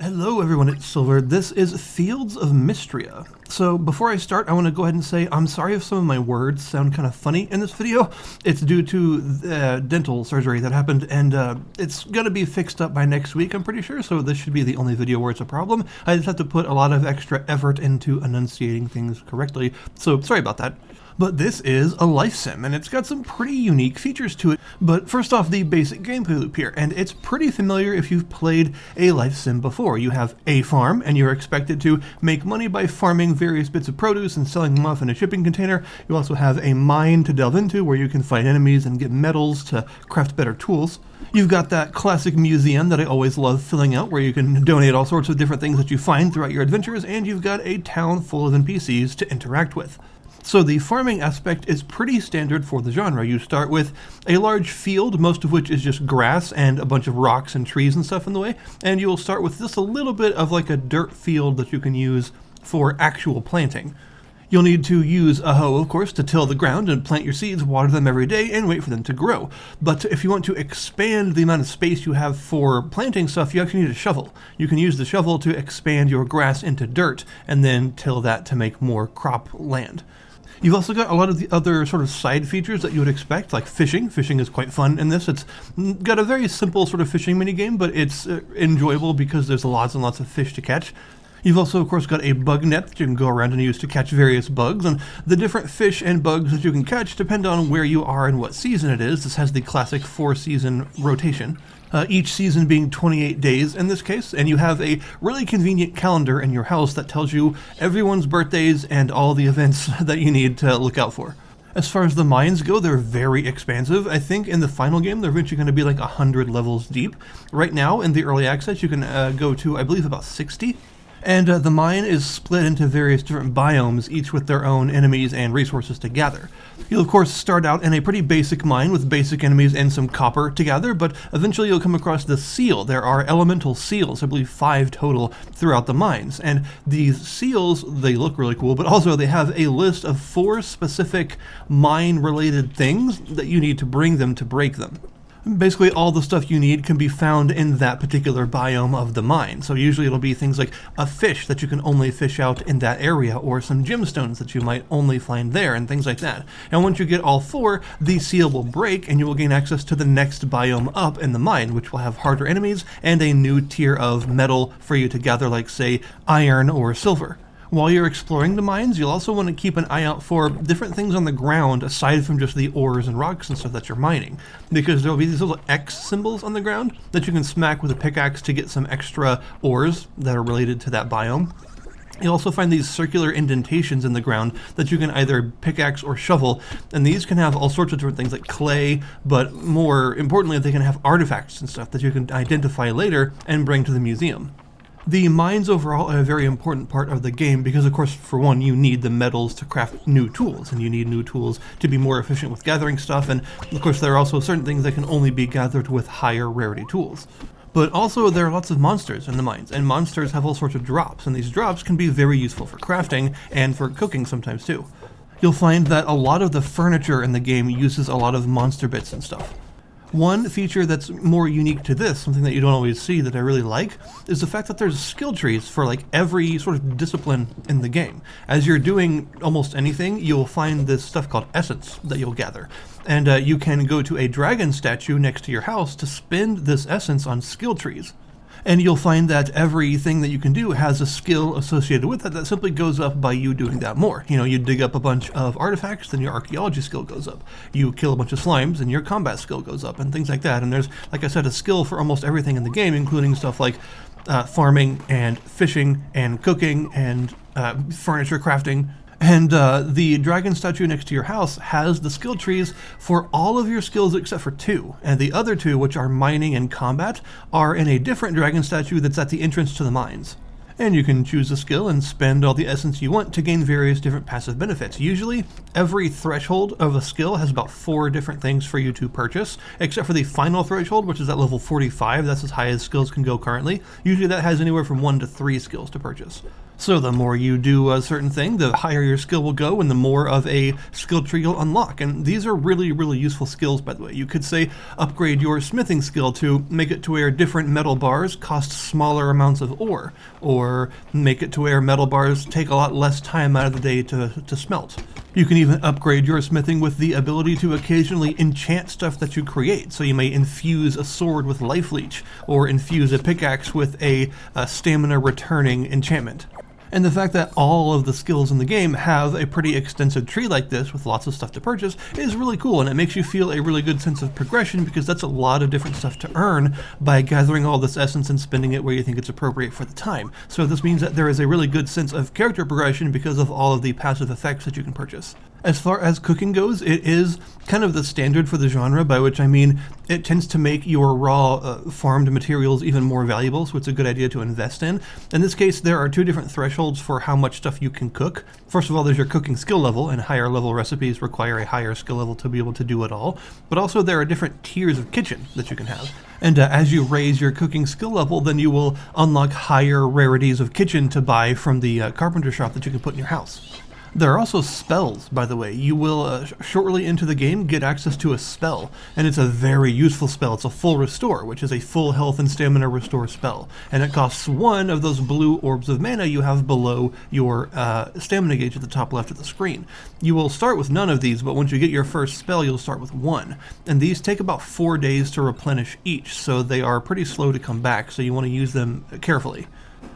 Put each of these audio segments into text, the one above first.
Hello everyone, it's Silver. This is Fields of Mistria. So before I start, I want to go ahead and say I'm sorry if some of my words sound kind of funny in this video. It's due to dental surgery that happened, and it's going to be fixed up by next week, I'm pretty sure, so this should be the only video where it's a problem. I just have to put a lot of extra effort into enunciating things correctly, so sorry about that. But this is a life sim, and it's got some pretty unique features to it. But first off, the basic gameplay loop here, and it's pretty familiar if you've played a life sim before. You have a farm, and you're expected to make money by farming various bits of produce and selling them off in a shipping container. You also have a mine to delve into where you can fight enemies and get metals to craft better tools. You've got that classic museum that I always love filling out, where you can donate all sorts of different things that you find throughout your adventures, and you've got a town full of NPCs to interact with. So the farming aspect is pretty standard for the genre. You start with a large field, most of which is just grass and a bunch of rocks and trees and stuff in the way, and you'll start with just a little bit of like a dirt field that you can use for actual planting. You'll need to use a hoe, of course, to till the ground and plant your seeds, water them every day, and wait for them to grow. But if you want to expand the amount of space you have for planting stuff, you actually need a shovel. You can use the shovel to expand your grass into dirt, and then till that to make more crop land. You've also got a lot of the other sort of side features that you would expect, like fishing. Fishing is quite fun in this. It's got a very simple sort of fishing minigame, but it's enjoyable because there's lots and lots of fish to catch. You've also, of course, got a bug net that you can go around and use to catch various bugs, and the different fish and bugs that you can catch depend on where you are and what season it is. This has the classic 4-season rotation. Each season being 28 days in this case, and you have a really convenient calendar in your house that tells you everyone's birthdays and all the events that you need to look out for. As far as the mines go, they're very expansive. I think in the final game they're eventually going to be like 100 levels deep. Right now, in the early access, you can go to, I believe, about 60. And the mine is split into various different biomes, each with their own enemies and resources to gather. You'll of course start out in a pretty basic mine with basic enemies and some copper to gather, but eventually you'll come across the seal. There are elemental seals, I believe 5 total, throughout the mines. And these seals, they look really cool, but also they have a list of 4 specific mine-related things that you need to bring them to break them. Basically, all the stuff you need can be found in that particular biome of the mine. So usually it'll be things like a fish that you can only fish out in that area, or some gemstones that you might only find there, and things like that. And once you get all 4, the seal will break, and you will gain access to the next biome up in the mine, which will have harder enemies and a new tier of metal for you to gather, like, say, iron or silver. While you're exploring the mines, you'll also want to keep an eye out for different things on the ground aside from just the ores and rocks and stuff that you're mining, because there will be these little X symbols on the ground that you can smack with a pickaxe to get some extra ores that are related to that biome. You'll also find these circular indentations in the ground that you can either pickaxe or shovel, and these can have all sorts of different things like clay, but more importantly, they can have artifacts and stuff that you can identify later and bring to the museum. The mines overall are a very important part of the game because, of course, for one, you need the metals to craft new tools, and you need new tools to be more efficient with gathering stuff, and of course there are also certain things that can only be gathered with higher rarity tools. But also there are lots of monsters in the mines, and monsters have all sorts of drops, and these drops can be very useful for crafting and for cooking sometimes too. You'll find that a lot of the furniture in the game uses a lot of monster bits and stuff. One feature that's more unique to this, something that you don't always see that I really like, is the fact that there's skill trees for like every sort of discipline in the game. As you're doing almost anything, you'll find this stuff called essence that you'll gather. And you can go to a dragon statue next to your house to spend this essence on skill trees. And you'll find that everything that you can do has a skill associated with it that simply goes up by you doing that more. You know, you dig up a bunch of artifacts, then your archaeology skill goes up. You kill a bunch of slimes, and your combat skill goes up, and things like that. And there's, like I said, a skill for almost everything in the game, including stuff like farming and fishing and cooking and furniture crafting. And the dragon statue next to your house has the skill trees for all of your skills except for 2. And the other 2, which are mining and combat, are in a different dragon statue that's at the entrance to the mines. And you can choose a skill and spend all the essence you want to gain various different passive benefits. Usually, every threshold of a skill has about 4 different things for you to purchase, except for the final threshold, which is at level 45. That's as high as skills can go currently. Usually that has anywhere from 1 to 3 skills to purchase. So the more you do a certain thing, the higher your skill will go and the more of a skill tree you'll unlock. And these are really, really useful skills, by the way. You could say upgrade your smithing skill to make it to where different metal bars cost smaller amounts of ore, or make it to where metal bars take a lot less time out of the day to smelt. You can even upgrade your smithing with the ability to occasionally enchant stuff that you create. So you may infuse a sword with life leech, or infuse a pickaxe with a stamina returning enchantment. And the fact that all of the skills in the game have a pretty extensive tree like this with lots of stuff to purchase is really cool, and it makes you feel a really good sense of progression because that's a lot of different stuff to earn by gathering all this essence and spending it where you think it's appropriate for the time. So this means that there is a really good sense of character progression because of all of the passive effects that you can purchase. As far as cooking goes, it is kind of the standard for the genre, by which I mean it tends to make your raw farmed materials even more valuable, so it's a good idea to invest in. In this case, there are two different thresholds for how much stuff you can cook. First of all, there's your cooking skill level, and higher level recipes require a higher skill level to be able to do it all. But also there are different tiers of kitchen that you can have. And as you raise your cooking skill level, then you will unlock higher rarities of kitchen to buy from the carpenter shop that you can put in your house. There are also spells, by the way. You will, shortly into the game, get access to a spell, and it's a very useful spell. It's a full restore, which is a full health and stamina restore spell, and it costs one of those blue orbs of mana you have below your stamina gauge at the top left of the screen. You will start with none of these, but once you get your first spell, you'll start with one, and these take about 4 days to replenish each, so they are pretty slow to come back, so you want to use them carefully.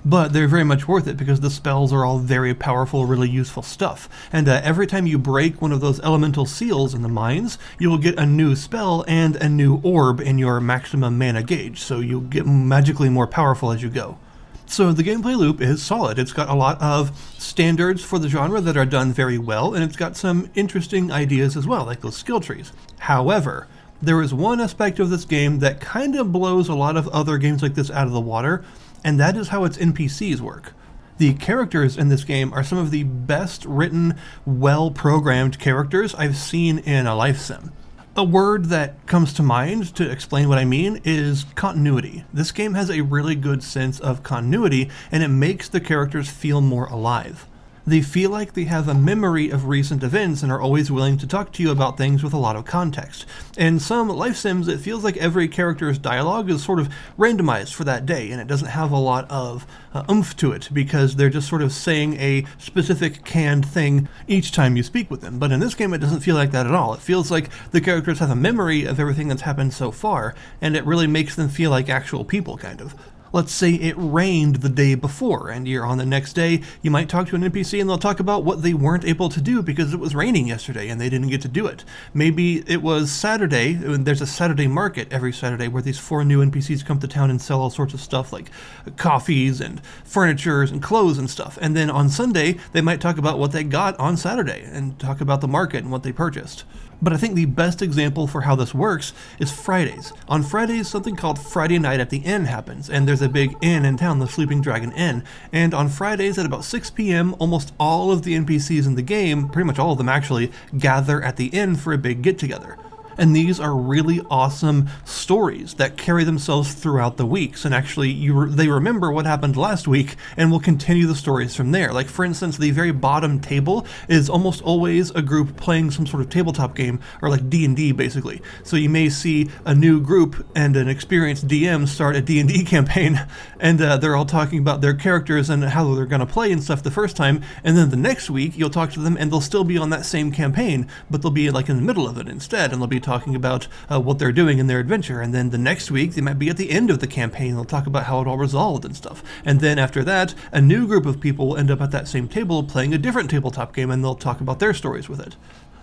But they're very much worth it because the spells are all very powerful, really useful stuff. And every time you break one of those elemental seals in the mines, you will get a new spell and a new orb in your maximum mana gauge, so you'll get magically more powerful as you go. So the gameplay loop is solid. It's got a lot of standards for the genre that are done very well, and it's got some interesting ideas as well, like those skill trees. However, there is one aspect of this game that kind of blows a lot of other games like this out of the water, and that is how its NPCs work. The characters in this game are some of the best written, well-programmed characters I've seen in a life sim. A word that comes to mind to explain what I mean is continuity. This game has a really good sense of continuity, and it makes the characters feel more alive. They feel like they have a memory of recent events and are always willing to talk to you about things with a lot of context. In some life sims, it feels like every character's dialogue is sort of randomized for that day, and it doesn't have a lot of oomph to it because they're just sort of saying a specific canned thing each time you speak with them. But in this game, it doesn't feel like that at all. It feels like the characters have a memory of everything that's happened so far, and it really makes them feel like actual people, kind of. Let's say it rained the day before, and you're on the next day, you might talk to an NPC and they'll talk about what they weren't able to do because it was raining yesterday and they didn't get to do it. Maybe it was Saturday, and there's a Saturday market every Saturday where these 4 new NPCs come to town and sell all sorts of stuff like coffees and furnitures and clothes and stuff. And then on Sunday, they might talk about what they got on Saturday and talk about the market and what they purchased. But I think the best example for how this works is Fridays. On Fridays, something called Friday Night at the Inn happens, and there's a big inn in town, the Sleeping Dragon Inn. And on Fridays at about 6 p.m., almost all of the NPCs in the game, pretty much all of them actually, gather at the inn for a big get-together. And these are really awesome stories that carry themselves throughout the weeks, and actually they remember what happened last week and will continue the stories from there. Like, for instance, the very bottom table is almost always a group playing some sort of tabletop game, or like D&D basically. So you may see a new group and an experienced DM start a D&D campaign, and they're all talking about their characters and how they're going to play and stuff the first time, and then the next week you'll talk to them and they'll still be on that same campaign, but they'll be like in the middle of it instead, and they'll be talking about what they're doing in their adventure. And then the next week they might be at the end of the campaign and they'll talk about how it all resolved and stuff. And then after that, a new group of people will end up at that same table playing a different tabletop game, and they'll talk about their stories with it.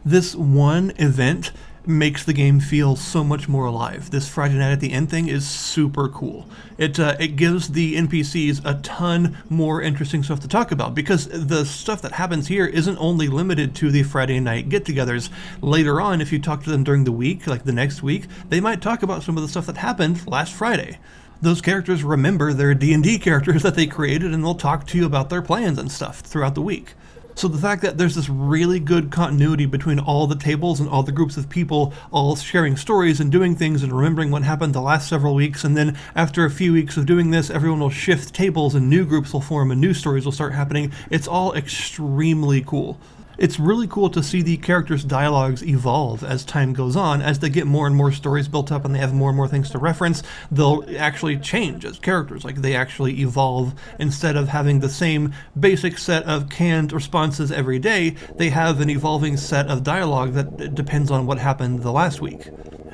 This one event makes the game feel so much more alive. This Friday Night at the Inn thing is super cool. It gives the NPCs a ton more interesting stuff to talk about, because the stuff that happens here isn't only limited to the Friday night get-togethers. Later on, if you talk to them during the week, like the next week, they might talk about some of the stuff that happened last Friday. Those characters remember their D&D characters that they created, and they'll talk to you about their plans and stuff throughout the week. So the fact that there's this really good continuity between all the tables and all the groups of people all sharing stories and doing things and remembering what happened the last several weeks, and then after a few weeks of doing this, everyone will shift tables and new groups will form and new stories will start happening. It's all extremely cool. It's really cool to see the characters' dialogues evolve as time goes on. As they get more and more stories built up and they have more and more things to reference, they'll actually change as characters. Like, they actually evolve. Instead of having the same basic set of canned responses every day, they have an evolving set of dialogue that depends on what happened the last week.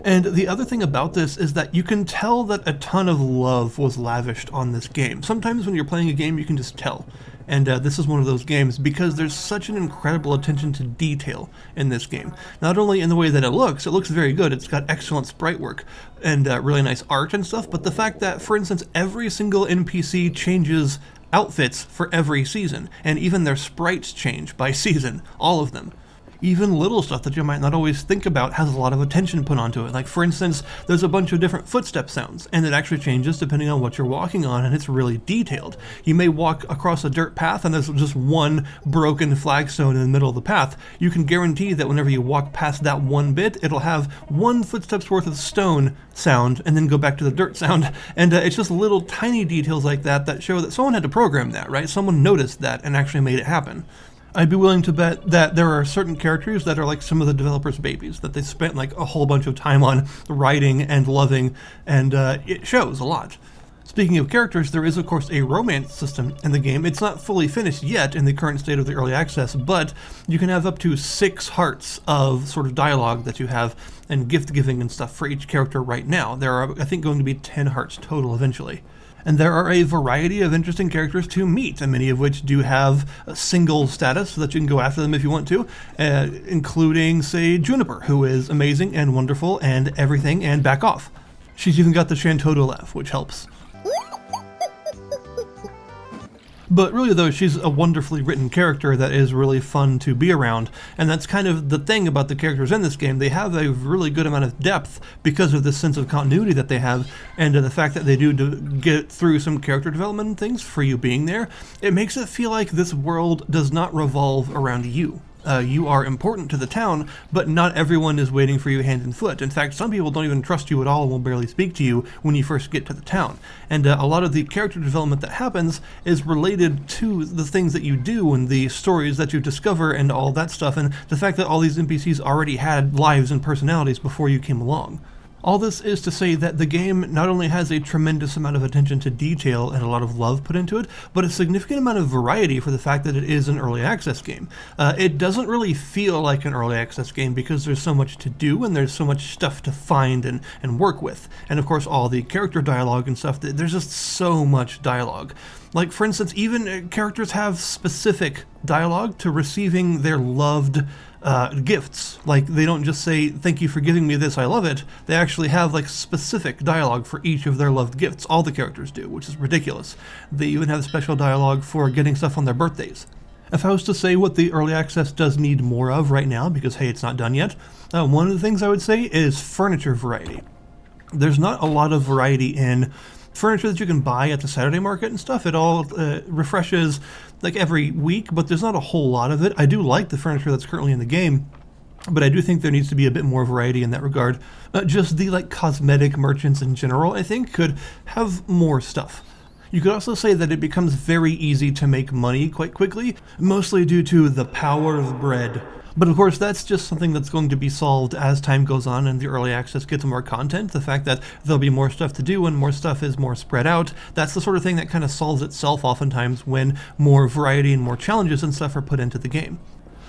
And the other thing about this is that you can tell that a ton of love was lavished on this game. Sometimes when you're playing a game, you can just tell. And this is one of those games because there's such an incredible attention to detail in this game. Not only in the way that it looks very good, it's got excellent sprite work and really nice art and stuff, but the fact that, for instance, every single NPC changes outfits for every season, and even their sprites change by season, all of them. Even little stuff that you might not always think about has a lot of attention put onto it. Like, for instance, there's a bunch of different footstep sounds, and it actually changes depending on what you're walking on, and it's really detailed. You may walk across a dirt path, and there's just one broken flagstone in the middle of the path. You can guarantee that whenever you walk past that one bit, it'll have one footstep's worth of stone sound, and then go back to the dirt sound. And it's just little tiny details like that that show that someone had to program that, right? Someone noticed that and actually made it happen. I'd be willing to bet that there are certain characters that are like some of the developers' babies, that they spent like a whole bunch of time on writing and loving, and it shows a lot. Speaking of characters, there is of course a romance system in the game. It's not fully finished yet in the current state of the early access, but you can have up to 6 hearts of sort of dialogue that you have and gift giving and stuff for each character right now. There are, I think, going to be 10 hearts total eventually. And there are a variety of interesting characters to meet, and many of which do have a single status so that you can go after them if you want to, including, say, Juniper, who is amazing and wonderful and everything, and back off. She's even got the Shantoto laugh, which helps. But really though, she's a wonderfully written character that is really fun to be around, and that's kind of the thing about the characters in this game. They have a really good amount of depth because of this sense of continuity that they have, and the fact that they do get through some character development and things for you being there. It makes it feel like this world does not revolve around you. You are important to the town, but not everyone is waiting for you hand and foot. In fact, some people don't even trust you at all and will barely speak to you when you first get to the town. And a lot of the character development that happens is related to the things that you do and the stories that you discover and all that stuff, and the fact that all these NPCs already had lives and personalities before you came along. All this is to say that the game not only has a tremendous amount of attention to detail and a lot of love put into it, but a significant amount of variety for the fact that it is an early access game. It doesn't really feel like an early access game because there's so much to do and there's so much stuff to find and work with. And of course all the character dialogue and stuff, there's just so much dialogue. Like, for instance, even characters have specific dialogue to receiving their loved gifts. Like, they don't just say, "Thank you for giving me this, I love it." They actually have like specific dialogue for each of their loved gifts. All the characters do, which is ridiculous. They even have special dialogue for getting stuff on their birthdays. If I was to say what the early access does need more of right now, because hey, it's not done yet, one of the things I would say is furniture variety. There's not a lot of variety in furniture that you can buy at the Saturday market and stuff. It all refreshes like every week, but there's not a whole lot of it. I do like the furniture that's currently in the game, but I do think there needs to be a bit more variety in that regard. Just the like cosmetic merchants in general, I think, could have more stuff. You could also say that it becomes very easy to make money quite quickly, mostly due to the power of bread. But of course, that's just something that's going to be solved as time goes on and the early access gets more content. The fact that there'll be more stuff to do and more stuff is more spread out, that's the sort of thing that kind of solves itself oftentimes when more variety and more challenges and stuff are put into the game.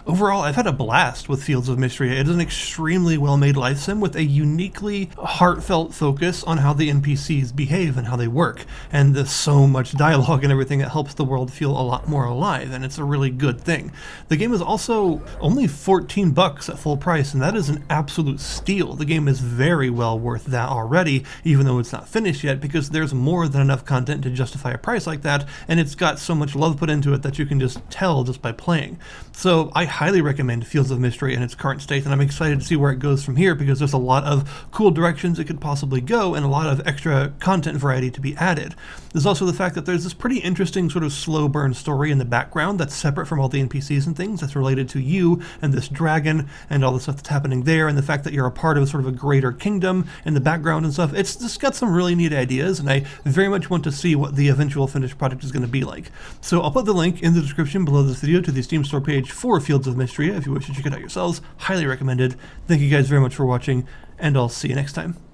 Overall, I've had a blast with Fields of Mistria. It is an extremely well-made life sim with a uniquely heartfelt focus on how the NPCs behave and how they work, and there's so much dialogue and everything that helps the world feel a lot more alive, and it's a really good thing. The game is also only $14 at full price, and that is an absolute steal. The game is very well worth that already, even though it's not finished yet, because there's more than enough content to justify a price like that, and it's got so much love put into it that you can just tell just by playing. So I highly recommend Fields of Mystery in its current state, and I'm excited to see where it goes from here because there's a lot of cool directions it could possibly go and a lot of extra content variety to be added. There's also the fact that there's this pretty interesting sort of slow burn story in the background that's separate from all the NPCs and things, that's related to you and this dragon and all the stuff that's happening there, and the fact that you're a part of sort of a greater kingdom in the background and stuff. It's just got some really neat ideas, and I very much want to see what the eventual finished product is going to be like. So I'll put the link in the description below this video to the Steam store page for Fields of Mystria if you wish to check it out yourselves. Highly recommended. Thank you guys very much for watching, and I'll see you next time.